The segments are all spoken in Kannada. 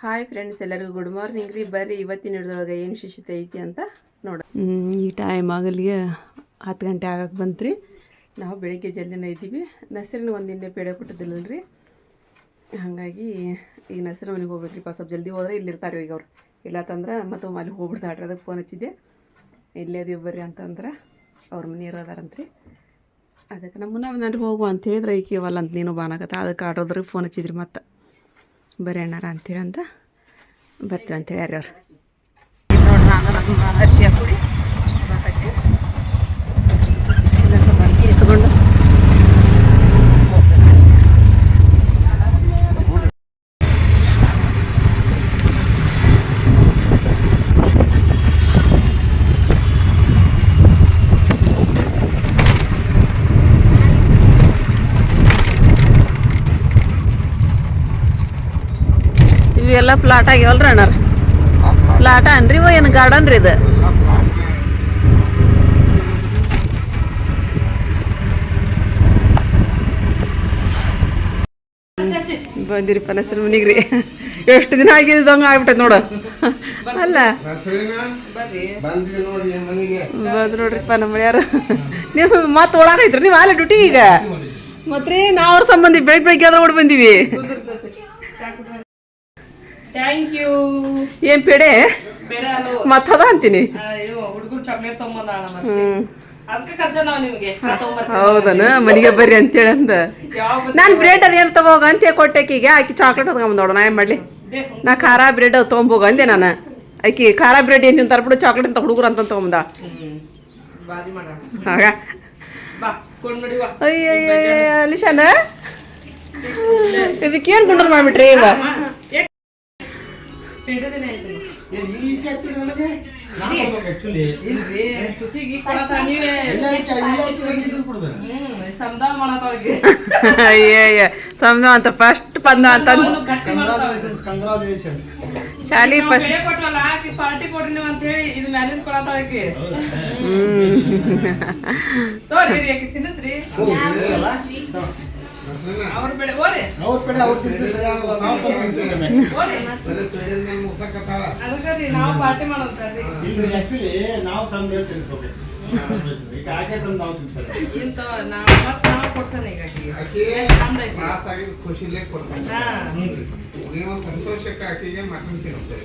ಹಾಯ್ ಫ್ರೆಂಡ್ಸ್, ಎಲ್ಲರಿಗೂ ಗುಡ್ ಮಾರ್ನಿಂಗ್ ರೀ. ಬರ್ರಿ ಇವತ್ತಿನ ಹಿಡ್ದೊಳಗೆ ಏನು ವಿಶೇಷತೆ ಐತಿ ಅಂತ ನೋಡ. ಈ ಟೈಮ್ ಆಗಲಿಗೆ 10 ಗಂಟೆ ಆಗಕ್ಕೆ ಬಂತು ರೀ. ನಾವು ಬೆಳಿಗ್ಗೆ ಜಲ್ದಿನೇ ಇದ್ದೀವಿ. ನಸರಿನ ಒಂದಿನ ಪೇಡೆ ಕೊಟ್ಟಿದ್ದಿಲ್ಲ ರೀ, ಹಾಗಾಗಿ ಈಗ ನಸರ ಮನೆಗೆ ಹೋಗ್ಬೇಕ್ರಿಪ್ಪ. ಸ್ವಲ್ಪ ಜಲ್ದಿ ಹೋದ್ರೆ ಇಲ್ಲಿರ್ತಾರೆ ಈಗ ಅವ್ರು. ಇಲ್ಲ ತಂದ್ರೆ ಮತ್ತೆ ಅಲ್ಲಿ ಹೋಗ್ಬಿಡ್ತಾಳ್ರಿ. ಅದಕ್ಕೆ ಫೋನ್ ಹಚ್ಚಿದ್ದೆ, ಇಲ್ಲೇ ಅದೀವಿ ಬರ್ರಿ ಅಂತಂದ್ರೆ ಅವ್ರ ಮನೆ ಇರೋದಾರಂತ್ರಿ. ಅದಕ್ಕೆ ನಮ್ಮನ್ನ ಹೋಗುವ ಅಂತ ಹೇಳಿದ್ರೆ ಈಕೆ ಅವಲ್ಲ ಅಂತ ನೀನು ಬಾನಾಗತ್ತ. ಅದಕ್ಕೆ ಆಟೋದ್ರಿಗೆ ಫೋನ್ ಹಚ್ಚಿದ್ರಿ, ಮತ್ತು ಬರೀ ಅಣ್ಣಾರ ಅಂಥೇಳಿ ಅಂತ ಬರ್ತೀವಿ ಅಂತೇಳಿ ಯಾರು ಅವ್ರು ನೋಡ್ರಿ. ನಾನು ನಮ್ಮ ಅರ್ಶಿಯ ಕೂಡಿ ಬಾಕತ್ತಿ ಸ್ವಲ್ಪ ಅಕ್ಕಿ ಎತ್ಕೊಂಡು ಇವೆಲ್ಲ ಪ್ಲಾಟ್ ಆಗ್ಯಾವಲ್ರಿ ಅಣ್ಣಾರ? ಪ್ಲಾಟ ಅನ್ರಿ ಇವ ಏನು ಗಾರ್ಡನ್ ರೀ ಇದು? ಬಂದಿರಿಪ್ಪ ನಸರ ಮನಿಗೆ ರೀ. ಎಷ್ಟು ದಿನ ಆಗಿದ್ದಂಗ ಆಗ್ಬಿಟ್ಟೈತೆ ನೋಡು. ಅಲ್ಲ ಬಂದು ನೋಡ್ರಿಪ್ಪ ನಮ್ಮ ಯಾರು ನೀವು ಮತ್ತೆ ಓಡಾಕೈತ್ರಿ ನೀವು ಅಲ್ಲ ಡ್ಯೂಟಿ ಈಗ. ಮತ್ತೆ ನಾವು ಅವ್ರ ಸಂಬಂಧಿ ಬೆಳಗ್ಗೆ ಆದ್ರೆ ಓಡಿ ಬಂದೀವಿ. Thank you. ಏನ್ ಪೇಡೆ ಮತ್ತದ ಅಂತೀನಿ. ಹುಡುಗರು ಚಾಕ್ಲೇಟ್ ತಗೊಂಬಂದಾಳ. ಹೌದನ ಮನೆಗೆ ಬರ್ರಿ ಅಂತೇಳಿ ಅಂದ. ನಾನು ಬ್ರೆಡ್ ಅದೇನು ತಗೋಗ ಅಂತ ಕೊಟ್ಟೆಕಿಗೆ ಆಕಿ ಚಾಕ್ಲೇಟ್ ತಗೊಂಬಂದೋಡ. ನಾ ಏನು ಮಾಡಲಿ, ನಾ ಖಾರ ಬ್ರೆಡ್ ತೊಗೊಂಬೋಗ ಅಂದೆ ನಾನು. ಆಕಿ ಖಾರ ಬ್ರೆಡ್ ಏನು ತಿಂತಾರೆ ಬಿಡು, ಚಾಕ್ಲೇಟ್ ಅಂತ ಹುಡುಗರು ಅಂತ ತೊಗೊಂಬಂದ. ಆಗ ಅಯ್ಯ ಲಿಶಾನ ಇದಕ್ಕೇನು ಗುಂಡ್ರು ಮಾಡ್ಬಿಟ್ರಿ ಇವ? ಅಯ್ಯ ಸಮದ ಅಂತ ಫಸ್ಟ್ ಬಂದ ಅಂತ ಶಾಲಿ ಫಸ್ಟ್ ಪಾರ್ಟಿ ಕೊಡ್ರಿ ನೀವು ಅಂತ ಹೇಳಿ ಇದು ಮ್ಯಾನೇಜ್ ಕೊಡತಾಳಕ್ಕೆ. ತಿನ್ನಿಸ್ರಿ ಅವ್ರ ಬೆಳೆ ಓರಿ ಅದಕ್ಕೆ ನಾವು ಪಾರ್ಟಿ ಮಾಡೋದ್ರಿ. ನಾವು ಇಂತ ನಾವು ಕೊಡ್ತಾನೆ ಈಗ ಸಂತೋಷಕ್ಕೆ ಆಕೆಗೆ ಮಟನ್ ತಿನ್ನುತ್ತೆ.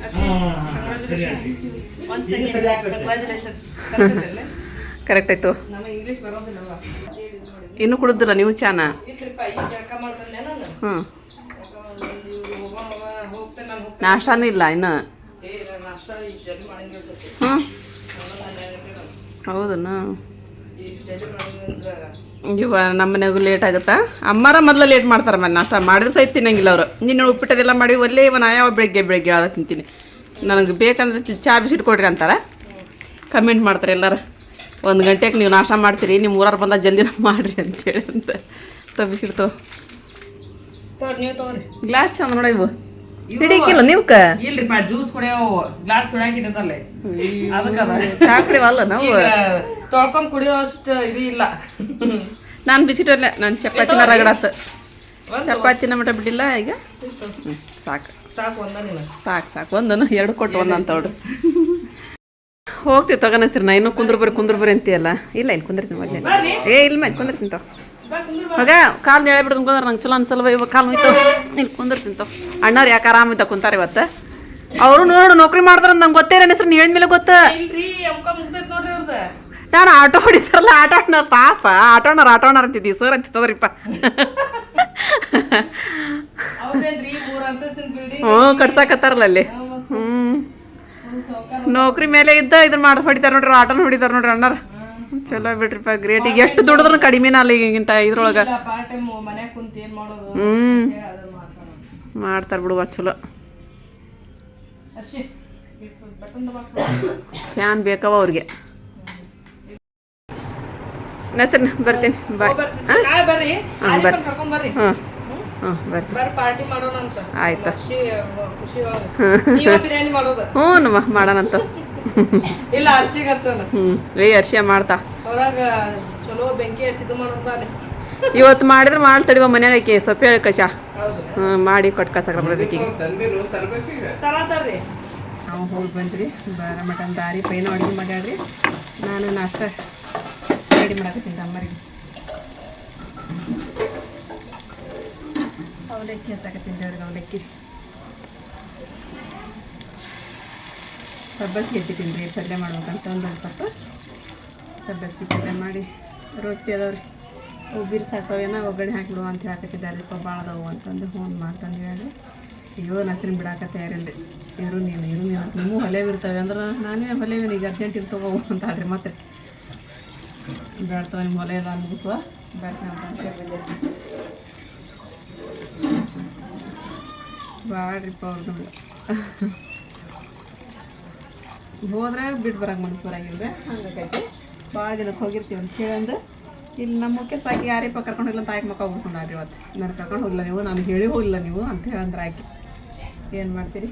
ಕರೆಕ್ಟ್ ಆಯ್ತು. ನಮಗೆ ಇಂಗ್ಲೀಷ್ ಬರೋದಿಲ್ಲವಾ? ಇನ್ನು ಕುಡಿದಿಲ್ಲ ನೀವು ಚಾನ? ಹ್ಞೂ ನಾಷ್ಟಾನೂ ಇಲ್ಲ ಇನ್ನು? ಹ್ಞೂ ಹೌದನ? ಇವ ನಮ್ಮ ಮನೆಗೂ ಲೇಟ್ ಆಗುತ್ತಾ? ಅಮ್ಮಾರ ಮೊದಲು ಲೇಟ್ ಮಾಡ್ತಾರೆ. ಮತ್ತೆ ನಾಷ್ಟ ಮಾಡಿದ್ರೆ ಸಹಿತ ತಿನ್ನಂಗಿಲ್ಲ ಅವರು. ನಿನ್ನ ಉಪ್ಪಿಟ್ಟದೆಲ್ಲ ಮಾಡಿ ಒಲ್ಲೇ ಇವನು ಯಾವ ಬೆಳಗ್ಗೆ ಆದ ತಿಂತೀನಿ. ನನಗೆ ಬೇಕಂದ್ರೆ ಚಾ ಬಿಸಿಟ್ಟು ಕೊಡ್ರಿ ಅಂತಾರೆ. ಕಮೆಂಟ್ ಮಾಡ್ತಾರೆ ಎಲ್ಲರೂ, 1 ಗಂಟೆಗೆ ನೀವು ನಾಷ್ಟ ಮಾಡ್ತೀರಿ, ನಿಮ್ಮ ಊರಾರು ಬಂದ ಜಲ್ದಿನ ಮಾಡಿರಿ ಅಂತೇಳಿ ಅಂತ ಬಿಸಿಡ್ತು. ಗ್ಲಾಸ್ ಚಂದ ನೋಡ ಇವು. ಹಿಡಿಕಿಲ್ಲ ನೀವು ಇಲ್ರಿಪ್ಪ, ಜ್ಯೂಸ್ ಕುಡಿಯೋ ಗ್ಲಾಸ್ ತೊಳಕಿದ್ದಲ್ಲೇ ಚಾಕ್ರಿವಲ್ಲ ನಾವು ತೊಳ್ಕೊಂಡ್ ಕುಡಿಯೋ ಅಷ್ಟು ಇದು ಇಲ್ಲ. ನಾನು ಬಿಸಿಟಲ್ಲೇ ನಾನು ಚಪಾತಿನ ರಗಡಾತ. ಚಪಾತಿನ ಮಟ ಬಿಟ್ಟಿಲ್ಲ ಈಗ. ಸಾಕು ಸಾಕು ಒಂದ ಸಾಕು ಒಂದನು 2 ಕೊಟ್ಟು ಒಂದಂತ ನೋಡ್ರಿ. ಹೋಗ್ತೀವಿ ತಗೋನಸ್ರಿ. ನಾ ಇನ್ನೂ ಕುಂದ್ರ ಬರ್ರಿ ಅಂತೀಯಲ್ಲ. ಇಲ್ಲ ಇಲ್ಲಿ ಕುಂದಿರ್ತೀನಿ ಮೊದಲೇ. ಇಲ್ಲ ಮೇಲೆ ಕುಂದಿರ್ತೀನಿ ತಾವ. ಆಗ ಕಾಲು ಹೇಳ್ಬಿಡ್ದು ಕುಂದ್ರೆ ನಂಗೆ ಚಲೋ ಅನ್ಸಲ್ವ. ಇವಾಗ ಕಾಲು ಹೋಯ್ತು ಇಲ್ಲಿ ಕುಂದಿರ್ತೀನಿ ತಾವ. ಅಣ್ಣವ್ರು ಯಾಕೆ ಆರಾಮಿದ್ದ ಕುಂತಾರೆ ಇವತ್ತು. ಅವರು ನೋಡು ನೌಕರಿ ಮಾಡ್ತಾರ ನಂಗೆ ಗೊತ್ತೇ ಇಲ್ಲ. ಹೆಸರು ನೀವು ಹೇಳಿದ್ಮೇಲೆ ಗೊತ್ತ. ನಾನು ಆಟೋ ಹೊಡಿತಾರಲ್ಲ, ಆಟೋಣ್ಣರ್ ಪಾಪ. ಆಟೋಣ್ಣರ್ ಅಂತಿದ್ದೀವಿ ಸರ್ ಅಂತ ತಗೋರಿಪ್ಪ. ಹ್ಞೂ ಕಟ್ಸಾಕತ್ತಾರಲ್ಲ ಅಲ್ಲಿ. ನೌಕರಿ ಮೇಲೆ ಇದ್ದ ಇದನ್ನ ಮಾಡಿ ಹೊಡಿತಾರೆ ನೋಡ್ರಿ, ಆಟೋನ ಹೊಡಿತಾರೆ ನೋಡ್ರಿ ಅಣ್ಣಾರ. ಚಲೋ ಬಿಡ್ರಿಪ್ಪ, ಗ್ರೇಟ್. ಈಗ ಎಷ್ಟು ದುಡಿದ್ರು ಕಡಿಮೆನ ಅಲ್ಲ ಈಗಿಂತ ಇದ್ರೊಳಗೆ. ಮಾಡ್ತಾರೆ ಬಿಡುವ ಚಲೋ. ಫ್ಯಾನ್ ಬೇಕವ ಅವ್ರಿಗೆ. ನಸರ್ ಬರ್ತೀನಿ ಬಾಯ್. ಬರ್ರಿ ಪಾರ್ಟಿ ಮಾಡೋಣ ಅಂತ. ಆಯ್ತು ಬಿರಿಯಾನಿ ಮಾಡೋದು. ಹ್ಞೂ ಮಾಡೋಣಂತ. ಇಲ್ಲ ಅರ್ಶಿಗೆ ಹಚ್ಚೋಣ. ರೀ ಅರ್ಶಿಯ ಮಾಡ್ತಾ ಹೊರಗ ಚಲೋ ಬೆಂಕಿ ಹಚ್ಚಿದ್ದು ಮಾಡೋದು. ಇವತ್ತು ಮಾಡಿದ್ರೆ ಮಾಡಿ ತಡಿವ ಮನ್ಯಾಗ ಆಕಿ ಸೊಪ್ಪೆ ಕಚ ಮಾಡಿ ಕೊಟ್ಟು ಕಳ್ಸಕ್ರ ಬರೋದಕ್ಕಿಗೆ ತಂದಿರು ತರ್ಬೇಕೀಗ. ತರತಾರ್ರಿ ನಾವು ಹೋಗಿ ಬಂದ್ರಿ ಬರ ಮಟನ್ ದಾರಿ ಪೈನ ಅಡುಗೆ ಮಾಡ್ಯಾಡ್ರಿ ನಾನು ನಾಷ್ಟ ರೆಡಿ ಮಾಡಕತ್ತೀನಿ ಅಮ್ಮರಿಗೆ ಅವಲಕ್ಕಿ ಹಚ್ಚಾಕತ್ತೀನಿ ಅವ್ರಿಗೆ ಅವಲಕ್ಕಿ ಸಬ್ಬಸ್ಗೆ ಇಟ್ಟಿದ್ದೀನಿ ರೀ ಪಲ್ಯ ಮಾಡ್ಬೇಕಂತ ಒಂದು ಸ್ವಲ್ಪ ಸಬ್ಬಸ್ಗೆ ಪಲ್ಯ ಮಾಡಿ ರೊಟ್ಟಿ ಅದಾವ್ರಿ ಒಬ್ಬಿರು ಸಾಕವೇನ ಒಗ್ಗರಣೆ ಹಾಕಿಬಿಡುವ ಅಂತ ಹಾಕತ್ತಿದ್ದಾರೆ ಸ್ವಲ್ಪ ಭಾಳ ಅದಾವು ಅಂತಂದು ಫೋನ್ ಮಾಡ್ತಂದು ಹೇಳಿ ಅಯ್ಯೋ ನಸರಿನ ಬಿಡಾಕ ತಯಾರಿಲ್ರಿ ಇರು ನೀವು ನಿಮ್ಮೂ ಹೊಲೆವು ಇರ್ತವೆ ಅಂದ್ರೆ ನಾನೇ ಹೊಲೆವೇನು ಈಗ ಅರ್ಜೆಂಟ್ ಇರ್ತವೆ ಅಂತ ಹೇಳ್ರಿ ಮತ್ತೆ ಬೇಡ್ತವ ನಿಮ್ಮ ಹೊಲೆ ಎಲ್ಲ ಮುಗಿಸುವ ಬೇಡ್ತಾನೆ ಅಂತ ಬಾಡ್ರಿಪ್ಪ ಅವ್ರದ್ದು ಹೋದ್ರೆ ಬಿಟ್ಟು ಬರೋಕೆ ಮನಸ್ಸು ಬರಂಗಿಲ್ಲ ಹಂಗಾಕೈತಿ ಭಾಳ ದಿನಕ್ಕೆ ಹೋಗಿರ್ತೀವಿ ಅಂತ ಹೇಳಂದು ಇಲ್ಲಿ ನಮ್ಮ ಮುಖ್ಯ ಸಾಕಿ ಯಾರಿಪ್ಪ ಕರ್ಕೊಂಡು ಹೋಗಿಲ್ಲ ತಾಯಿಗೆ ಮಕ್ಕ ಹೋಗ್ಬಿಟ್ಕೊಂಡ್ರಿ ಇವತ್ತು ನಾನು ಕರ್ಕೊಂಡು ಹೋಗಿಲ್ಲ ನೀವು ನಾನು ಹೇಳಿ ಹೋಗಿಲ್ಲ ನೀವು ಅಂತ ಹೇಳಂದ್ರೆ ಆಕಿ ಏನು ಮಾಡ್ತೀರಿ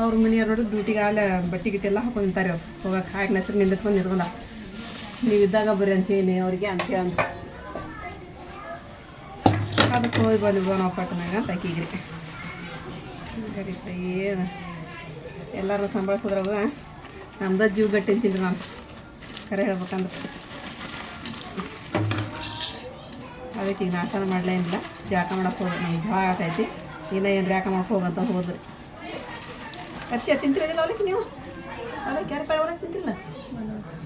ಅವ್ರ ಮನೆಯವ್ರು ನೋಡಿ ಡ್ಯೂಟಿಗೆ ಆಲೆ ಬಟ್ಟೆ ಗಿಟ್ಟೆಲ್ಲ ಹಾಕೊಂಡಿರ್ತಾರೆ ಅವ್ರು ಹೋಗಕ್ಕೆ ಹಾಕಿ ಹೆಸರು ನಿಂದಿಸ್ಕೊಂಡು ನಿಂತ್ಕೊಂಡ ನೀವು ಇದ್ದಾಗ ಬರ್ರಿ ಅಂತ ಹೇಳಿ ಅವ್ರಿಗೆ ಅಂತ ಹೇಳಂದ್ರೆ ಅದಕ್ಕೆ ಹೋಗಿ ಬಂದು ನಾವು ಪಟ್ಟನಾಗ ಅಂತ ಆಕಿಗ್ರಿ ಏನು ಎಲ್ಲರೂ ಸಂಭಾಳಿಸಿದ್ರಾಗ ನಮ್ದು ಜೀವ ಗಟ್ಟಿ ಅಂತೀನಿ ನಾನು ಕರೆ ಹೇಳ್ಬೇಕಂದ್ರೆ ಅದಕ್ಕೆ ಈಗ ನಾಷ್ಟನ ಮಾಡಲೇನಿಲ್ಲ ಜಾಕ ಮಾಡಕ್ಕೆ ಹೋದ್ರೆ ನಮ್ಗೆ ಭಾಳ ಆಗೈತಿ ಇನ್ನೂ ಏನು ಜಾಕ ಮಾಡಕ್ಕೆ ಹೋಗಂತ ಹೋದ್ರಿ ಅರ್ಶಿ ತಿಂತಿರೋದಿಲ್ಲ ಅವಲಕ್ಕಿ ನೀವು ಅವಲಕ್ಕಿ ಯಾರು ರೂಪಾಯಿ ಅವಲಕ್ಕಿ ತಿಂತಿಲ್ಲ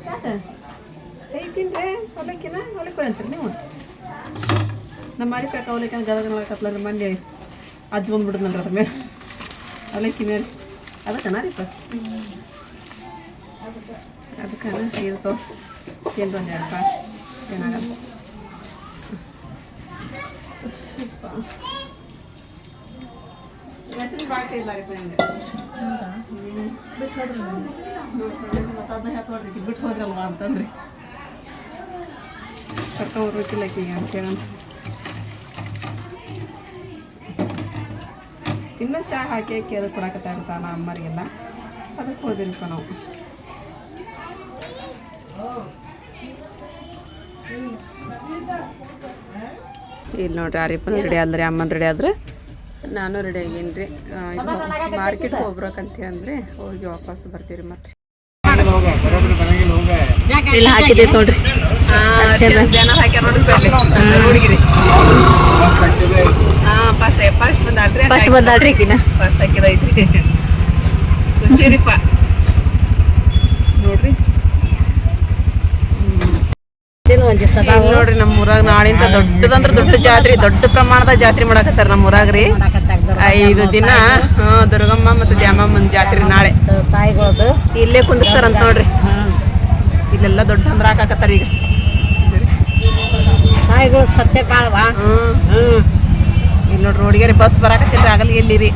ಯಾಕೆ ಕೈ ತಿಂದ್ರೆ ಅವಲಕ್ಕಿನ ಅವಲಕ್ಕಿ ಅಂತೀರಿ ನೀವು ನಮ್ಮ ಮಾರಿ ಪ್ಯಾಕ ಅವಲಕ್ಕಿ ಗದಗ ಕತ್ಲ ಮಂದಿ ಅಜ್ಜಿ ಬಂದ್ಬಿಡುದಲ್ರಿ ಅದ್ರ ಮೇಲೆ ಅವಲಕ್ಕಿ ಮೇಲೆ ಅದಕ್ಕೆ ನಾರಿಪ್ಪ ಅದಕ್ಕೆ ಇರ್ತವೆ ತಿಂದು ಒಂದು 2 ರೂಪಾಯಿ ಏನಾಗಲ್ಲ ಹೆಸರು ಬಾಕಿ ಇಲ್ಲ ರೀ ಫ್ರೆಂಡ್ ಬಿಟ್ಟು ಹೋದ್ರಿ ಮತ್ತು ಅದನ್ನ ಹೇಳ್ಕೊಡ್ರಿ ಬಿಟ್ಟು ಹೋದ್ರಲ್ವಾ ಅಂತಂದ್ರಿ ಕರ್ಕೊಂಡು ಹೋಗ್ಬೇಕಿಲ್ಲ ಈಗ ಅಂತೇಳಿ ಇನ್ನೂ ಚಹಾ ಹಾಕಿ ಅದು ಕೊಡಕತ್ತಾ ಇರ್ತಾನ ಅಮ್ಮರಿಗೆಲ್ಲ ಅದಕ್ಕೆ ಹೋದಿಲ್ಪ ನಾವು ಇಲ್ಲಿ ನೋಡ್ರಿ ಆರಿಪ್ಪನ ರೆಡಿ ಆದ್ರಿ ಅಮ್ಮನ ರೆಡಿ ಆದ್ರೆ ನಾನು ರೆಡಿ ಆಗೇನಿ ರೀ ಮಾರ್ಕೆಟ್ಗೆ ಹೋಗ್ಬೇಕಂತ ಅಂದ್ರೆ ಹೋಗಿ ವಾಪಸ್ ಬರ್ತೀವಿ ಮತ್ತೆ ಇಲ್ಲಿ ಹಾಕಿದೈತೆ ನೋಡ್ರಿ ಹುಡುಗಿರಿ ಫಸ್ಟ್ ಬಂದಾಳ್ರಿ ಈಕಿನ ಫಸ್ಟ್ ಹಾಕಿದೈತ್ರಿ ಖುಷಿರಿಪ್ಪ ನೋಡ್ರಿ ನೋಡ್ರಿ ನಮ್ಮ ಊರಾಗ ನಾಳಿಂದ ದೊಡ್ಡದಂದ್ರ ದೊಡ್ಡ ಜಾತ್ರೆ ದೊಡ್ಡ ಪ್ರಮಾಣದ ಜಾತ್ರೆ ಮಾಡಕತ್ತಾರ ನಮ್ಮ ಊರಾಗ ರೀ 5 ದಿನ ದುರ್ಗಮ್ಮ ಮತ್ತು ದ್ಯಾಮಮ್ಮನ ಜಾತ್ರೆ ನಾಳೆ ತಾಯಿಗಳದು ಇಲ್ಲೇ ಕುಂದಿರ್ತಾರಂತ ನೋಡ್ರಿ ಇಲ್ಲೆಲ್ಲ ದೊಡ್ಡ ಅಂದ್ರ ಹಾಕಾಕತ್ತಾರ ಈಗ ತಾಯಿಗಳು ಸತ್ಯ ಕಾಳವಾ ಇಲ್ಲಿ ನೋಡ್ರಿ ರೋಡಿಗೆ ಬಸ್ ಬರಾಕತ್ತಿಲ್ರಿ ಆಗಲಿ ಎಲ್ಲಿರಿ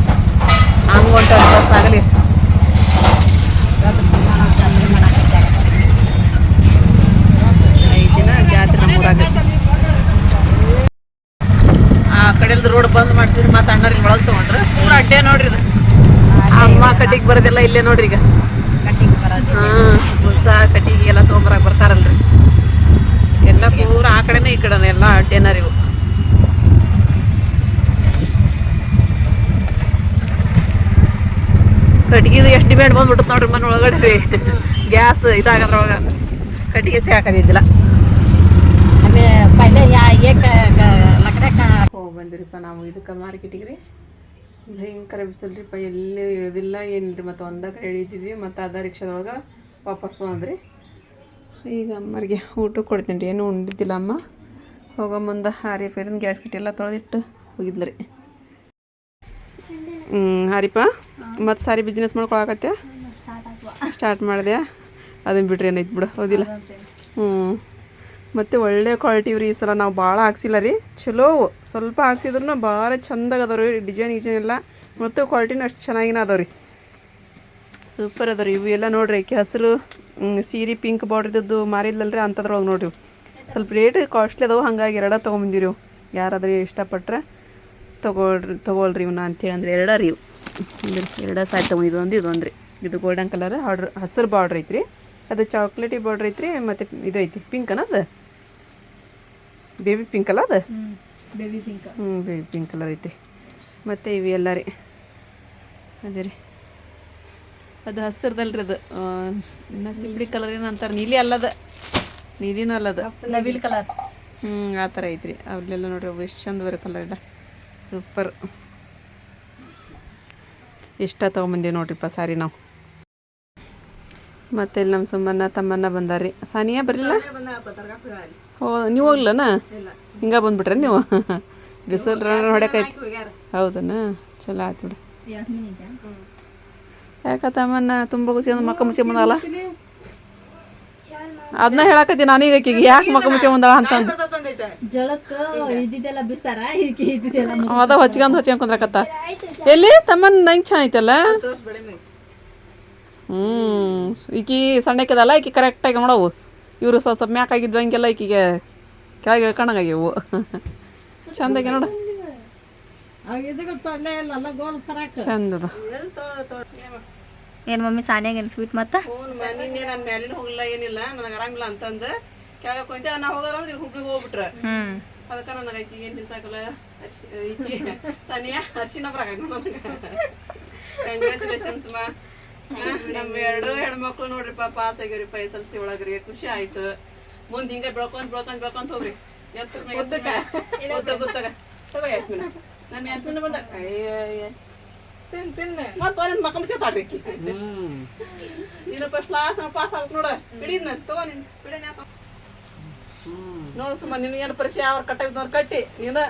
ಹಂಗ ಹೊಂಟ ಬಸ್ ಆಗಲಿ 5 ದಿನ ಜಾತ್ರೆ ನಮ್ಮ ಊರಾಗ ಆ ಕಡೆಲ್ದು ರೋಡ್ ಬಂದ್ ಮಾಡ್ಸಿದ್ರಿ ಮತ್ತೆ ಅಣ್ಣರಿ ಒಳಗೆ ತಗೊಂಡ್ರು ಪೂರ ಅಡ್ಡೆ ನೋಡ್ರಿ ಇದು ಅಮ್ಮ ಕಟ್ಟಿಗೆ ಬರೋದೆಲ್ಲ ಇಲ್ಲೇ ನೋಡ್ರಿ ಈಗ ಹೊಸ ಕಟ್ಟಿಗೆ ಎಲ್ಲ ತೊಗೊಂಬರಕ್ ಬರ್ತಾರಲ್ರಿ ಎಲ್ಲ ಪೂರ ಆ ಕಡೆನೇ ಈ ಕಡೆನೇ ಎಲ್ಲ ಅಡ್ಡೆನಾರ ಇವು ಕಟ್ಟಿಗೆದು ಎಷ್ಟು ಡಿಮ್ಯಾಂಡ್ ಬಂದ್ಬಿಟ್ಟು ನೋಡ್ರಿ ಮನೆ ಒಳಗಡೆ ರೀ ಗ್ಯಾಸ್ ಇದಾಗದ್ರೊಳಗ ಕಟ್ಟಿಗೆ ಹಾಕೋದಿದ್ದಿಲ್ಲ ಹೋಗಿ ಬಂದಿರಿಪ್ಪ ನಾವು ಇದಕ್ಕೆ ಮಾರ್ಕೆಟಿಗೆ ರೀ ಭಯಂಕರ ಬಿಸಿಲ್ರಿಪ್ಪ ಎಲ್ಲಿ ಇಳಿದಿಲ್ಲ ಏನಿಲ್ರಿ ಮತ್ತು ಒಂದ ಕಡೆ ಇಳಿತಿದ್ವಿ ಮತ್ತು ಅದ ರಿಕ್ಷಾದೊಳಗೆ ವಾಪಸ್ ಬಂದ್ರಿ ಈಗ ಅಮ್ಮರಿಗೆ ಊಟ ಕೊಡ್ತೀನಿ ರೀ ಏನು ಉಂಡಿದ್ದಿಲ್ಲ ಅಮ್ಮ ಹೋಗೋ ಮುಂದೆ ಹಾರಿಪ್ಪ ಇದನ್ನ ಗ್ಯಾಸ್ ಕಿಟ್ಟಿ ಎಲ್ಲ ತೊಳೆದಿಟ್ಟು ಹೋಗಿದ್ಲು ರೀ ಹಾರಿಪ್ಪ ಮತ್ತು ಸಾರಿ ಬಿಸ್ನೆಸ್ ಮಾಡ್ಕೊಳಕತ್ತೆ ಸ್ಟಾರ್ಟ್ ಮಾಡಿದೆ ಅದನ್ನು ಬಿಟ್ರೆ ಏನೈತೆ ಬಿಡು ಹೌದಿಲ್ಲ ಮತ್ತು ಒಳ್ಳೆ ಕ್ವಾಲಿಟಿ ರೀ ಈ ಸಲ ನಾವು ಭಾಳ ಹಾಕ್ಸಿಲ್ಲ ರೀ ಚಲೋ ಸ್ವಲ್ಪ ಹಾಕ್ಸಿದ್ರು ಭಾಳ ಚಂದಾಗ ಅದಾವ ರೀ ಡಿಸೈನ್ ಎಲ್ಲ ಮತ್ತು ಕ್ವಾಲಿಟಿನೂ ಅಷ್ಟು ಚೆನ್ನಾಗಿನ ಅದಾವ ರೀ ಸೂಪರ್ ಅದಾವ ರೀ ಇವು ಎಲ್ಲ ನೋಡ್ರಿ ಹಸಿರು ಸೀರೆ ಪಿಂಕ್ ಬಾರ್ಡ್ರದ್ದು ಮಾರಿದ್ಲಲ್ರಿ ಅಂಥದ್ರೊಳಗೆ ನೋಡ್ರಿ ಸ್ವಲ್ಪ ರೇಟ್ ಕಾಸ್ಟ್ಲಿ ಅದಾವೆ ಹಾಗಾಗಿ 2 ತೊಗೊಂಬಂದಿರಿ ಯಾರಾದ್ರೂ ಇಷ್ಟಪಟ್ರೆ ತೊಗೊಳ್ರಿ ಇವನ್ನ ಅಂತೇಳಿ ಅಂದ್ರೆ 2 ರೀ ಇವು 2 ಸಾರಿ ತೊಗೊಂಡು ಇದೊಂದು ರೀ ಇದು ಗೋಲ್ಡನ್ ಕಲರ್ ಆರ್ಡ್ರ್ ಹಸಿರು ಬಾರ್ಡ್ರ್ ಐತ್ರಿ ಅದು ಚಾಕ್ಲೇಟಿ ಬಾರ್ಡ್ರ್ ಐತ್ರಿ ಮತ್ತು ಇದು ಐತಿ ಪಿಂಕ್ ಅನ್ನೋದು ಬೇಬಿ ಪಿಂಕ್ ಅಲ್ಲ ಅದು baby pink. Baby pink colour ಐತಿ. ಮತ್ತು ಇವು ಎಲ್ಲ ರೀ ಅದೇ ರೀ ಅದು ಹಸಿರದಲ್ರಿ ಅದು ನಸಿಬಿಡಿ ಕಲರ್ ಏನು ಅಂತಾರೆ, ನೀಲಿ ಅಲ್ಲದ, ನೀಲಿನೂ ಅಲ್ಲದ, ನವಿಲ್ ಕಲರ್. ಆ ಥರ ಐತ್ರಿ. ಅವಲ್ಲೆಲ್ಲ ನೋಡ್ರಿ ಅವು ಎಷ್ಟು ಚಂದ ಅದ್ರ ಕಲರ್ ಎಲ್ಲ ಸೂಪರ್. ಇಷ್ಟ ತೊಗೊಂಬಂದೀವಿ ನೋಡ್ರಿಪ್ಪ ಸಾರಿ ನಾವು. ಮತ್ತು ಇಲ್ಲಿ ನಮ್ಮ ಸುಮ್ಮನ್ನ ತಮ್ಮನ್ನ ಬಂದಾರ್ರಿ. ಸಾನಿಯಾ ಬರಲಿಲ್ಲ? ಹೋ ನೀವು ಹೋಗ್ಲನ? ಹಿಂಗೆ ಬಂದ್ಬಿಟ್ರೆ ನೀವು ಬಿಸಿಲು ರನ್ ಹೊಡ್ಯಾಕೈತಿ. ಹೌದನ? ಚಲೋ ಆಯ್ತು ಬಿಡು. ಯಾಕ ತಮ್ಮನ್ನ ತುಂಬ ಖುಷಿ ಅಂದ್ರೆ ಮಕ್ಕ ಮುಚ್ಚಿ ಬಂದಾಗಲ್ಲ ಅದನ್ನ ಹೇಳಕತ್ತಿ ನಾನೀಗ ಆಕಿಗೆ ಯಾಕೆ ಮಕ್ಕ ಮುಚ್ಚಿ ಬಂದಾಳ ಅಂತಂದು. ಅದ ಹೊಚ್ಕೊಂಡ್ ಕುಂದ್ರಕತ್ತ. ಎಲ್ಲಿ ತಮ್ಮನ್ ನಂಗೆ ಚಾ ಐತಲ್ಲ. ಈಕಿ ಸಣ್ಣಕ್ಕಿದಲ್ಲ, ಈಕಿ ಕರೆಕ್ಟಾಗಿ ನೋಡವು. ಇವರು ಸ್ವಲ್ಪ ಮ್ಯಾಕ್ ಆಗಿದ್ವು ಹಂಗೆಲ್ಲ ಈಕಿಗೆ ಕೆಳಗೆ ಇಳ್ಕೊಂಡಾಗ್ಯವು. ಚಂದಾಗಿ ನೋಡು ಚಂದದ. ಏನು ಮಮ್ಮಿ ಸಾನ್ಯಾಗ ಏನು ಸ್ವೀಟ್ ಮತ್ತೆ ನಿನ್ನೆ ನಾನು ಮ್ಯಾಲಿನ ಹೋಗ್ಲಿಲ್ಲ ಏನಿಲ್ಲ, ನನಗೆ ಆರಾಮಿಲ್ಲ ಅಂತಂದು ಕೆಳಗೆ ಕುಂತೆ. ನಾ ಹೋಗಾರ ಅಂದ್ರೆ ಹುಬ್ಳಿಗೆ ಹೋಗ್ಬಿಟ್ರೆ ಅದಕ್ಕೆ ನನಗೆ ಆಕಿ ಏನು ತಿನ್ಸಾಕಲ್ಲ. ಈಕಿ ಸಾನಿಯಾ ಅರ್ಶಿನ ಬರಾಕ ನನಗೆ ಕಂಗ್ರ್ಯಾಚುಲೇಷನ್ಸ್ ಮಾ. ನಮ್ಮ 2 ಹೆಣ್ಮಕ್ಳು ನೋಡ್ರಿಪ್ಪ ಪಾಸ್ ಆಗ್ಯಾರಿಪ್ಪ SLC ಒಳಗ್ರಿ. ಖುಷಿ ಆಯ್ತು. ಮುಂದೆ ಹಿಂಗೆ ಬೆಳ್ಕೊಂತ ಹೋಗ್ರಿ. ಎತ್ತರ ಗೊತ್ತಾಗ ತಗೋ ಯಾಸ್ಮಿನ. ನಮ್ಮ ಯಾಸ್ಮಿನ ಬಂದ ಮತ್ತೆ ಒಂದೊಂದು ಮಕ್ಕ ಮುಚ್ಚಾಡ್ರಿ ಆಕಿ. ನೀನು ಫಸ್ಟ್ ಕ್ಲಾಸ್ ಪಾಸ್ ಆಗ್ಬೇಕು ನೋಡ. ಹಿಡಿದ್ ನಾನು ತಗೋ ನೀನು ಬಿಡ ನೋಡು ಸುಮ್ಮ. ನೀನು ಏನು ಪರೀಕ್ಷೆ ಯಾವ ಕಟ್ಟಾಗಿದ್ದು ಕಟ್ಟಿ ನೀನು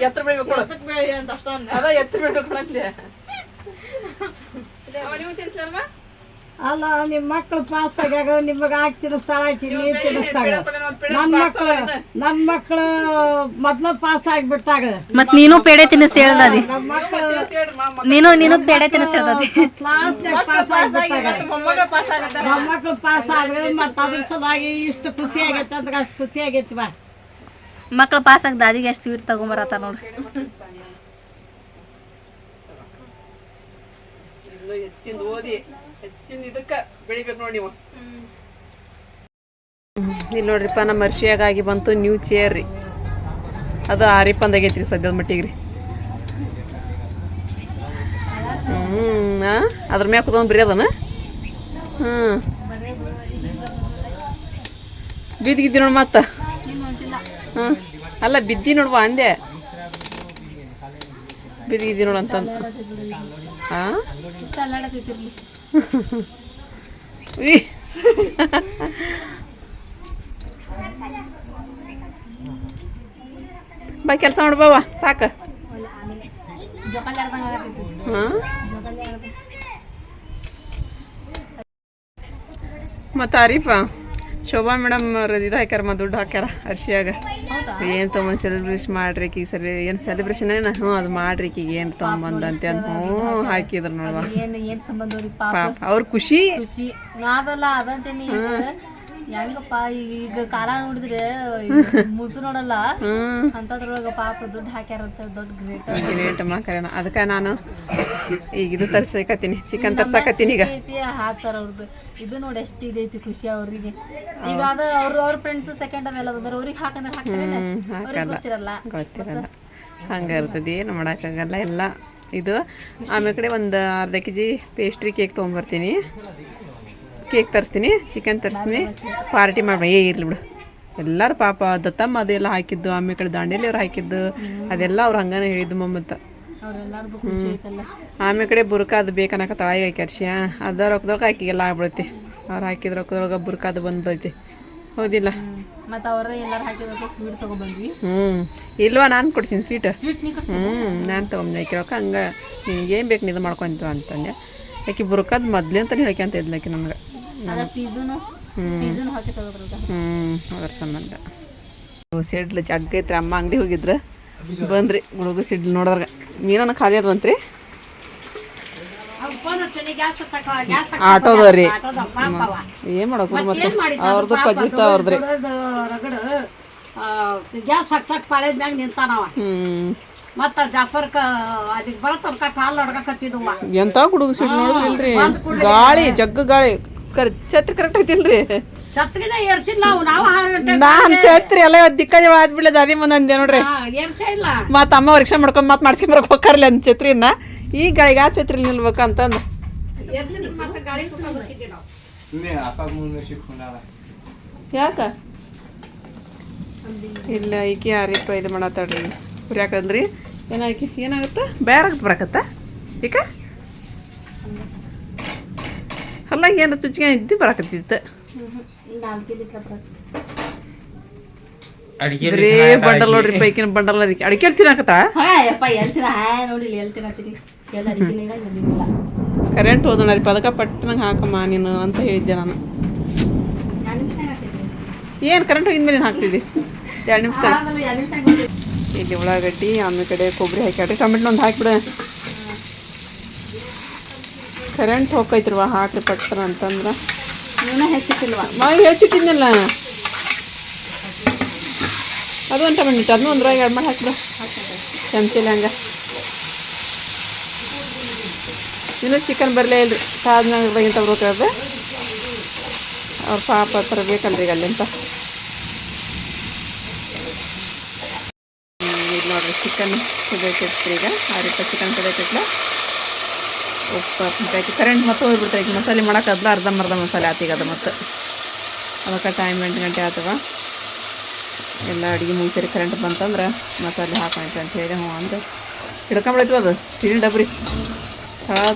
ಎತ್ತರ ಬೆಳಿಬೇಕು ಅಂತ ಅಷ್ಟೊಂದು. ಅದ ಎತ್ತರ ಬೆಳಿಬೇಕು ಅಂದೆ. ನೀವು ತಿನ್ಸ್ಲಮ್ಮ ಅಲ್ಲ ನಿಮ್ಮ ಮಕ್ಕಳು ಪಾಸ್ ಆಗ್ಯಾಗ ನಿಮಗೆ ಹಾಕಿ ತಿನ್ನಿಸ್ತಾಳ, ನೀರು ತಿನ್ನಿಸ್ತಾಗ. ನನ್ನ ಮಕ್ಕಳು ಮೊದ್ಲು ಪಾಸ್ ಆಗಿಬಿಟ್ಟಾಗ ಮತ್ ನೀನು ಪೇಡೆ ತಿನ್ನಿಸ್ ಹೇಳ್ದದಿ. ನಮ್ಮ ಮಕ್ಕಳು ನೀನು ಪೇಡೆ ತಿನ್ನಿಸ್ ಹೇಳ್ದದಿ. ಕ್ಲಾಸ್ನಾಗ ಪಾಸ್ ಆಗಿಬಿಟ್ಟಾಗ ಮೊಮ್ಮಕ್ಕಳು ಪಾಸ್ ಆದ್ರೆ ಮತ್ತೆ ಅದ್ರ ಸಲುವಾಗಿ ಇಷ್ಟು ಖುಷಿ ಆಗೈತೆ ಅಂದ್ರೆ ಅಷ್ಟು ಖುಷಿ ಆಗೈತಿ ಬಾ. ಮಕ್ಳು ಪಾಸ್ ಆಗ ದಾದಿಗೆ ಎಷ್ಟು ಸ್ವೀಟ್ ತಗೊಂಬರತ್ತ ನೋಡ್ರಿ. ಹೆಚ್ಚಿಂದ ಓದಿ ಹೆಚ್ಚಿನ ಇದಕ್ಕೆ ಬೆಳಿಬೇಕು ನೋಡಿ ನೀವು. ಇಲ್ಲಿ ನೋಡ್ರಿಪ್ಪ ನಮ್ಮ ಅರ್ಶಿಯಾಗಾಗಿ ಬಂತು ನ್ಯೂ ಚೇರ್ ರೀ. ಅದು ಆರಿಪ್ಪಂದಾಗೈತ್ರಿ ಸದ್ಯದ ಮಟ್ಟಿಗೆ ರೀ. ಅದ್ರ ಮ್ಯಾಗ ಕೂತ್ಕೊಂಡು ಬರೀ ಅದನ. ಬಿದ್ದಿದ್ದಿ ನೋಡು ಮತ್ತೆ. ಅಲ್ಲ ಬಿದ್ದಿ ನೋಡುವ ಅಂದೆ. ಬಿದ್ದಿದ್ದಿ ನೋಡು ಅಂತಂದು. ಬಾ ಕೆಲಸ ಮಾಡ್ಬಾವ ಸಾಕು. ಮತ್ತು ಆರೀಫ ಶೋಭಾ ಮೇಡಮ್ ಅವ್ರ ಇದು ಹಾಕ್ಯಾರಮ್ಮ, ದುಡ್ಡು ಹಾಕ್ಯಾರ ಅರ್ಶಿಯಾಗ. ಏನು ತೊಗೊಂಬಂದು ಸೆಲೆಬ್ರೇಷನ್ ಮಾಡ್ರಿ ಈ ಸರಿ. ಏನು ಸೆಲೆಬ್ರೇಷನ್ ಏನ? ಅದು ಮಾಡ್ರಿ ಈಗ ಏನು ತೊಗೊಂಬಂದು ಅಂತ ಹಾಕಿದ್ರು ನೋಡುವ. ಪಾಪ ಅವ್ರ ಖುಷಿ. ನಾದಲ್ಲ ಅದಂತೇನಿ ಹೆಂಗಪ್ಪ ಈಗ ಕಾಲ ನೋಡಿದ್ರೆ ಮುಸು ನೋಡಲ್ಲ ಅಂತದ್ರೊಳಗ ಪಾಪ ದುಡ್ಡು ಹಾಕ್ಯಾರಂತ ದೊಡ್ಡ ಗ್ರೇಟ್ ಮಕ್ಕಳೇನ. ಅದಕ್ಕೆ ನಾನು ಈಗ ಇದು ತರ್ಸಕತ್ತೀನಿ, ಚಿಕನ್ ತರ್ಸಕತ್ತೀನಿ ಈಗ. ಹಾಕ್ತಾರ ಅವ್ರದ್ದು ಇದು ನೋಡಿ ಎಷ್ಟು ಇದೈತಿ ಖುಷಿ ಅವ್ರಿಗೆ. ಈಗ ಅದ ಅವ್ರ ಫ್ರೆಂಡ್ಸ್ ಸೆಕೆಂಡ್ ಅದೆಲ್ಲ ಬಂದ್ರೆ ಅವ್ರಿಗೆ ಹಾಕಂದ್ರೆ ಹಾಕ್ತಾರೆ ಗೊತ್ತಿರಲ್ಲ. ಹಂಗೆ ಇರ್ತದೆ, ಏನು ಮಾಡೋಕ್ಕಾಗಲ್ಲ ಎಲ್ಲ ಇದು. ಆಮೇಲೆ ಕಡೆ ಒಂದು ಅರ್ಧ kg ಪೇಸ್ಟ್ರಿ ಕೇಕ್ ತೊಗೊಂಬರ್ತೀನಿ. ಕೇಕ್ ತರಿಸ್ತೀನಿ, ಚಿಕನ್ ತರಿಸ್ತೀನಿ, ಪಾರ್ಟಿ ಮಾಡಿ. ಇರ್ಲಿ ಬಿಡು. ಎಲ್ಲರೂ ಪಾಪ ದತ್ತಮ್ಮ ಅದೆಲ್ಲ ಹಾಕಿದ್ದು, ಆಮೇಲೆ ಕಡೆ ದಾಂಡೇಲಿ ಅವ್ರು ಹಾಕಿದ್ದು ಅದೆಲ್ಲ ಅವ್ರು ಹಂಗಾನೆ ಹೇಳಿದ್ದು ಮಮ್ಮತ್ತ. ಆಮೇಲೆ ಕಡೆ ಬುರ್ಕ ಅದು ಬೇಕನ್ನಕ ತಳಗೆ ಹಾಕಿ ಅರ್ಶಿಯ ಅದ ರೊಕ್ಕದೊಳಗೆ ಹಾಕಿಗೆಲ್ಲ ಆಗ್ಬಿಡೈತಿ. ಅವ್ರು ಹಾಕಿದ ರೊಕ್ಕದೊಳಗೆ ಬುರ್ಕ ಅದು ಬಂದೈತಿ. ಹೌದಿಲ್ಲ? ಮತ್ತೆ ಅವರ ಎಲ್ಲರೂ ಹಾಕಿದ ಸ್ವೀಟ್ ತೊಗೊಬಂದ್ವಿ. ಇಲ್ವಾ ನಾನು ಕೊಡ್ತೀನಿ ಸ್ವೀಟ್. ನಾನು ತೊಗೊಂಡು ಆಕಿ ರೊಕ್ಕ ಹಂಗೆ ನಿನಗೇನು ಬೇಕು ಇದು ಮಾಡ್ಕೊಂತೀವ ಅಂತಂದೆ. ಆಕಿ ಬುರ್ಕದ ಮೊದ್ಲು ಅಂತ ಹೇಳ್ಕೊಂತ ಇದ್ಲಾಕಿ ನಮ್ಗೆ. ಅದ್ರ ಸಂಬಂಧ ಸಿಡ್ಲು ಜಗ್ಗ ಐತ್ರಿ. ಅಮ್ಮ ಅಂಗಡಿ ಹೋಗಿದ್ರು ಬಂದ್ರಿ. ಹುಡುಗ ಸಿಡ್ಲು ನೋಡಿದ್ರಾಗ ಮೀನನ್ನ ಖಾಲಿ ಅದ್ವಂತ್ರಿ. ಆಟೋದವ್ರಿ ಏನು ಮಾಡೋದು ಮತ್ತೆ ಅವ್ರದ್ದು ಪಜಿತ ಅವ್ರದ್ರಿ. ಗ್ಯಾಸ್ ಹಾಕ್ಸಕ್ ಪಾಳೆದ ಮ್ಯಾಗ ನಿಂತಾನವ. ಮತ್ತ ಜಾಫರ್ಕ ಅದಕ್ಕೆ ಬರತ್ತಲ್ಕ ಕಾಲು ಹೊಡ್ಕತ್ತಿದ್ವ. ಎಂತ ಹುಡುಗ ಸಿಡ್ಲು ನೋಡಿದ್ರಿ ಇಲ್ರಿ. ಗಾಳಿ ಜಗ್ಗ ಗಾಳಿ ಛತ್ರಿ ಕರೆಕ್ಟ್ ಐತಿಲ್ರಿ. ಛತ್ರಿನ ಏರ್ಸಿಲ್ಲ ನಾವು ನಾನು ಛತ್ರಿ ಎಲ್ಲ ದಿಕ್ಕದ ಆದ್ಬಿಡದ ಅದೇ ಮುಂದೆ ಅಂದೆ ನೋಡ್ರಿ ಏರ್ಸೇ ಇಲ್ಲ. ಮತ್ತು ಅಮ್ಮ ರಿಕ್ಷಾ ಮಾಡ್ಕೊಂಡು ಮತ್ತೆ ಮಾಡ್ಸ್ಕೊಂಬರಕ್ಕೆ ಹೋಗ್ಕಾರಲ್ಲ ಅಂದ್ ಛತ್ರಿನ ಈಗ ಆ ಛತ್ರಿ ನಿಲ್ಬೇಕು ಅಂತಂದು ಮತ್ತೆ ಗಾಳಿ ಸುತ್ತ ಬರ್ತಿದ್ವಿ ನಾವು. ಯಾಕ ಇಲ್ಲ ಈಕಿ ಯಾರಿಪ್ಪ ಇದು ಮಾಡತ್ತಾಡ್ರಿ ಹುರಿಯಾಕಂದ್ರಿ ಏನಾಗುತ್ತೆ ಬೇರಾಗತ್ತೆ ಬರಕತ್ತ ಈಗ ಅಲ್ಲ ಏನು ಚುಚ್ಚಿಗೆ ಇದ್ದು ಬರಕತ್ತಿತ್ತು ಬರೀ ಬಂಡಲ್ ನೋಡ್ರಿ ಪೈಕಿನ ಬಂಡಲ್ ಅಡಿಕೆ ತಿನ್ನಾಕತ್ತ ಕರೆಂಟ್ ಹೋದೋಣರಿಪ್ಪ ಅದಕ್ಕೆ ಪಟ್ಟನಂಗೆ ಹಾಕಮ್ಮ ನೀನು ಅಂತ ಹೇಳಿದ್ದೆ ನಾನು ಏನು ಕರೆಂಟ್ ಹೋಗಿದ್ಮೇಲೆ ಹಾಕ್ತಿದ್ದಿ 2 ನಿಮಿಷ ಇಲ್ಲಿ ಉಳ್ಳಾಗಡ್ಡಿ ಆಮೇಲೆ ಕಡೆ ಕೊಬ್ಬರಿ ಹಾಕಿ ಟೊಮೆಟೊ ಒಂದು ಹಾಕಿಬಿಡ ಕರೆಂಟ್ ಹೋಗೈತ್ರವ ಹಾಕ್ರಿ ಪಟ್ಟನ ಅಂತಂದ್ರೆ ಹೆಚ್ಚಿಟ್ಟಿದ್ನಲ್ಲ ಅದು ಒಂದು ಟೊಮೆಟೊ ಅದನ್ನೂ ಒಂದ್ರಾಗ 2 ಮಾಡಿ ಹಾಕಿಬಿಡ ಚಮಚಲಿ ಹಂಗೆ ಇನ್ನೂ ಚಿಕನ್ ಬರಲೇ ಇಲ್ರಿ ಸಾಧ್ನಾಗಿಂತ ಬರ್ಬೇಕಾದ್ರೆ ಅವ್ರ ಪಾಪ ಹತ್ರ ಬೇಕಲ್ರಿ ಈಗ ಅಲ್ಲಿಂತ ಇದು ನೋಡ್ರಿ ಚಿಕನ್ ಕುದಿಯಕೈತ್ರಿ ಈಗ 6 ರೂಪಾಯಿ ಚಿಕನ್ ಕುದಿಯಕೈತ್ಲ ಉಪ್ಪು ಹಾಕಿ ಕರೆಂಟ್ ಮತ್ತೆ ಹೋಗ್ಬಿಡ್ತಾರೆ ಈಗ ಮಸಾಲೆ ಮಾಡೋಕ್ಕದ್ಲ ಅರ್ಧಂಬರ್ಧ ಮಸಾಲೆ ಆತೀಗ ಅದು ಮತ್ತು ಅದಕ್ಕೆ ಟೈಮ್ 8 ಗಂಟೆ ಆತವ ಎಲ್ಲ ಅಡುಗೆ ಮುಗಿಸಿರಿ ಕರೆಂಟ್ ಬಂತಂದ್ರೆ ಮಸಾಲೆ ಹಾಕೊಂಡ್ರಿ ಅಂತ ಹೇಳಿ ಹ್ಞೂ ಅಂತ ಹಿಡ್ಕೊಂಬಿಡೈತ್ವ ಅದು ಸ್ಟೀಲ್ ಡಬ್ರಿ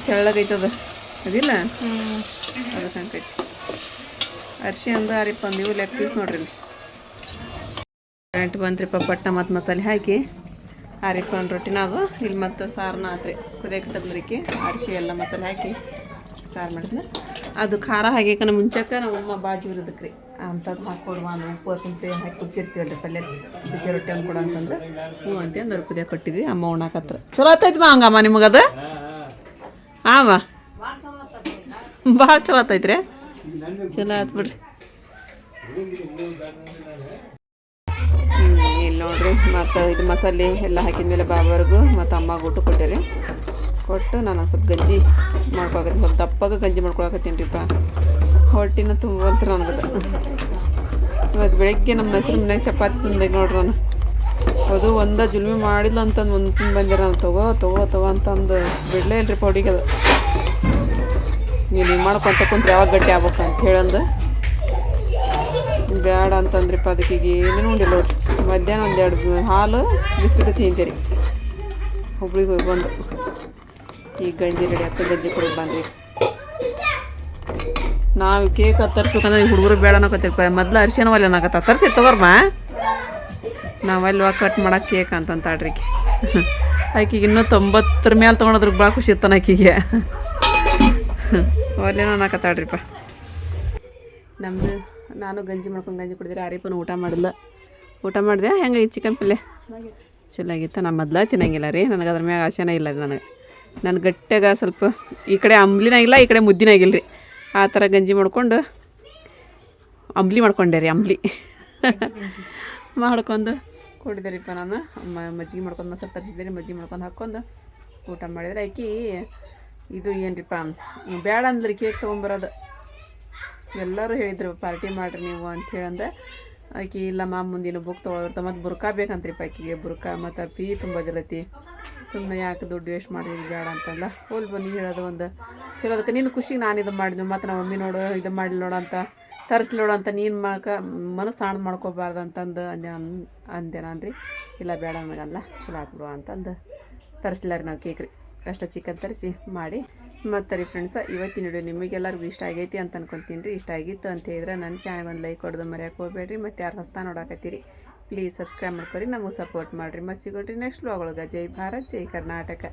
ತೆಳ್ಳಗೈತದ ಅದಿಲ್ಲ ಅದಕ್ಕೆ ಹಂಗೈತಿ ಅರ್ಶಿ ಅಂದ 6 ರೂಪಾಯಿ ಇವು ಲೆಗ್ ಪೀಸ್ ನೋಡ್ರಿ ಕರೆಂಟ್ ಬಂತ್ರಿಪ್ಪ ಪಟ್ನ ಮತ್ತು ಮಸಾಲೆ ಹಾಕಿ 6 ರೂಪಾಯಿ ರೊಟ್ಟಿನ ಅದು ಇಲ್ಲಿ ಮತ್ತು ಸಾರನ್ನ ಆತ್ರಿ ಕುದಿಯಕಿಟ್ಟದ್ರಿಕಿ ಅರಿಶಿ ಎಲ್ಲ ಮಸಾಲೆ ಹಾಕಿ ಸಾರು ಮಾಡಿದ್ನ ಅದು ಖಾರ ಹಾಕಿಕನ ಮುಂಚೆಕ ನಮ್ಮಮ್ಮ ಬಾಜಿ ಇರೋದಕ್ಕೆ ರೀ ಅಂಥದ್ದು ಹಾಕ್ಕೊಡುವ ಉಪ್ಪು ಕುಂತೆ ಹಾಕಿ ಕುದಿಸಿರ್ತೀವಲ್ರಿ ಪಲ್ಯ ಬಿಸಿ ರೊಟ್ಟಿ ಅಂದ್ಕೊಡು ಅಂತಂದ್ರೆ ಹ್ಞೂ ಅಂತಂದ್ರೆ ಕುದಿಯಕ್ಕೆ ಕೊಟ್ಟಿದ್ವಿ ಅಮ್ಮ ಉಣ್ಣಾಕತ್ರ ಚಲೋ ಆತೈತಿ ಬಾ ಹಂಗಮ್ಮ ನಿಮಗದು ಆಮ ಭಾಳ ಚಲೋ ಆತೈತ್ರಿ ಚಲೋ ಆಯ್ತು ಬಿಡ್ರಿ ಇಲ್ಲಿ ನೋಡ್ರಿ ಮತ್ತು ಇದು ಮಸಾಲೆ ಎಲ್ಲ ಹಾಕಿದ್ಮೇಲೆ ಬಾಬರ್ಗೂ ಮತ್ತು ಅಮ್ಮಗೆ ಊಟ ಕೊಟ್ಟೆ ಕೊಟ್ಟು ನಾನು ಸ್ವಲ್ಪ ಗಂಜಿ ಮಾಡ್ಕೊಳಕತ್ತೀನಿ ಸ್ವಲ್ಪ ದಪ್ಪಾಗ ಗಂಜಿ ಮಾಡ್ಕೊಳಕತ್ತೀನಿ ರೀಪ್ಪ ಹೊಟ್ಟಿನ ತುಂಬಂತ ನನಗದು ಇವತ್ತು ಬೆಳಗ್ಗೆ ನಮ್ಮ ಹೆಸ್ರು ಮನೆಯಾಗ ಚಪಾತಿ ತಿಂದೆ ನೋಡ್ರಿ ನಾನು ಅದು ಒಂದ ಜುಲ್ಮಿ ಮಾಡಿಲ್ಲ ಅಂತಂದು ಒಂದು ತಿಂದು ಬಂದಿರ ನಾನು ತಗೋ ಅಂತಂದು ಬಿಡಲೇ ಇಲ್ರಿ ಪೌಡಿಗೆ ಅದು ನೀನು ಹಿಂಗೆ ಮಾಡ್ಕೊಂತ ಕುಂತ್ರೆ ಯಾವಾಗ ಗಟ್ಟಿ ಆಗ್ಬೇಕು ಅಂತ ಹೇಳಂದು ಬೇಡ ಅಂತಂದ್ರಿಪ್ಪ ಅದಕ್ಕೆ ಈಗ ಏನೇನು ಉಂಡಿಲ್ಲ ನೋಡ್ರಿ ಮಧ್ಯಾಹ್ನ 1-2 ಹಾಲು ಬಿಸ್ಕಿಟ್ ತಿಂತೀರಿ ಹುಬ್ಳಿಗೆ ಹೋಗಿ ಬಂದು ಈಗ ಗಂಜಿ ರೆಡಿ ಆಗ್ತದೆ ಗಂಜಿ ಕೊಡೋದು ಬಂದ್ರಿ ನಾವು ಕೇಕ್ ತರ್ಸ್ಬೇಕಂದ್ರೆ ಹುಡುಗರು ಬೇಡ ಅನ್ನಕತ್ತಿರ್ಪ ಮೊದ್ಲು ಅರ್ಶಿನ ಒಲೆ ಅನ್ನಕತ್ತ ತರ್ಸಿ ತಗೋರ್ಮ ನಾವಲ್ಲಿ ಕಟ್ ಮಾಡಕ್ಕೆ ಕೇಕ್ ಅಂತಂತಾಡ್ರಿ ಆಕಿಗೆ ಇನ್ನೂ 90 ಮೇಲೆ ತೊಗೊಳೋದ್ರಿಗೆ ಭಾಳ ಖುಷಿ ಇರ್ತಾನೆ ಆಕಿಗೆ ಒಲೆನೋ ಅನ್ನಕತ್ತಾಡ್ರಿಪ್ಪ ನಮ್ಮದು ನಾನು ಗಂಜಿ ಕುಡಿದ್ರೆ 6 ರೂಪಾಯಿ ಊಟ ಮಾಡಿದೆ ಹೆಂಗಾಗಿತ್ತು ಚಿಕನ್ ಪಲ್ಯ ಚೆನ್ನಾಗಿತ್ತು ನಾನು ಮೊದ್ಲು ತಿನ್ನಂಗಿಲ್ಲ ರೀ ನನಗೆ ಅದ್ರ ಮ್ಯಾಗ ಆಸೆನೇ ಇಲ್ಲ ರೀ ನಾನು ಗಟ್ಟಿಯಾಗ ಸ್ವಲ್ಪ ಈ ಕಡೆ ಅಂಬ್ಲಿನಾಗಿಲ್ಲ ಈ ಕಡೆ ಮುದ್ದಿನಾಗಿಲ್ಲ ರೀ ಆ ಥರ ಗಂಜಿ ಮಾಡ್ಕೊಂಡು ಅಂಬ್ಲಿ ಮಾಡ್ಕೊಂಡೆ ರೀ ಮಾಡ್ಕೊಂಡು ಕುಡಿದೆ ರೀಪ್ಪ ನಾನು ಮಜ್ಜಿಗೆ ಮಾಡ್ಕೊಂಡು ಮಸಾಲೆ ತರಿಸಿದ್ದೆ ರೀ ಮಜ್ಜಿಗೆ ಮಾಡ್ಕೊಂಡು ಹಾಕ್ಕೊಂಡು ಊಟ ಮಾಡಿದ್ರೆ ಆಕಿ ಇದು ಏನ್ರಿಪ್ಪ ಬೇಡ ಅಂದ್ರಿ ಕೇಕ್ ತೊಗೊಂಬರೋದು ಎಲ್ಲರೂ ಹೇಳಿದ್ರು ಪಾರ್ಟಿ ಮಾಡಿರಿ ನೀವು ಅಂಥೇಳಂದೆ ಆಕಿ ಇಲ್ಲಮ್ಮ ಮುಂದಿನ ಬುಕ್ ತೊಗೊಳೋರ್ತ ಮತ್ತು ಬುರ್ಕಾ ಬೇಕಂತ್ರಿಪ್ಪ ಆಕಿಗೆ ಬುರ್ಕಾ ಮತ್ತು ಫೀ ತುಂಬೋದಿರತಿ ಸುಮ್ಮನೆ ಯಾಕೆ ದುಡ್ಡು ವೇಸ್ಟ್ ಮಾಡಿದ್ವಿ ಬೇಡ ಅಂತಲ್ಲ ಹೋಲ್ ಬನ್ನಿ ಹೇಳೋದು ಒಂದು ಚಲೋ ಅದಕ್ಕೆ ನೀನು ಖುಷಿಗೆ ನಾನು ಇದು ಮಾಡಿದ್ವಿ ಮತ್ತು ನಮ್ಮ ಮಮ್ಮಿ ನೋಡು ಇದು ಮಾಡಿ ನೋಡು ಅಂತ ತರಿಸ್ಲಿ ನೋಡು ಅಂತ ನೀನು ಮನಸ್ಸು ಸಣ್ಣ ಮಾಡ್ಕೋಬಾರ್ದು ಅಂತಂದು ಅಂದೆ ನಾನು ರೀ ಇಲ್ಲ ಬೇಡ ನನಗಲ್ಲ ಚಲೋ ಆಗ್ಬಿಡುವ ಅಂತಂದು ತರಿಸ್ಲಿಲ್ಲ ರೀ ನಾವು ಕೇಕ್ ರೀ ಅಷ್ಟು ಚಿಕನ್ ತರಿಸಿ ಮಾಡಿ ಮತ್ತು ರೀ ಫ್ರೆಂಡ್ಸ ಇವತ್ತಿನ ವಿಡಿಯೋ ನಿಮಗೆಲ್ಲರಿಗೂ ಇಷ್ಟ ಆಗೈತಿ ಅಂತ ಅನ್ಕೊತೀನಿ ರೀ ಇಷ್ಟ ಆಗಿತ್ತು ಅಂತ ಹೇಳಿದ್ರೆ ನನ್ನ ಚಾನಲ್ ಒಂದು ಲೈಕ್ ಕೊಡೋದು ಮರೆಯೋಕೆ ಹೋಗ್ಬೇಡ್ರಿ ಮತ್ತು ಯಾರು ಹೊಸ್ತಾ ನೋಡಾಕತ್ತೀರಿ ಪ್ಲೀಸ್ ಸಬ್ಸ್ಕ್ರೈಬ್ ಮಾಡ್ಕೊರಿ ನಮಗೆ ಸಪೋರ್ಟ್ ಮಾಡಿರಿ ಮತ್ತು ಸಿಗೋಣ್ರಿ ನೆಕ್ಸ್ಟ್ ವ್ಲಾಗ್ ಒಳಗೆ ಜೈ ಭಾರತ್ ಜೈ ಕರ್ನಾಟಕ.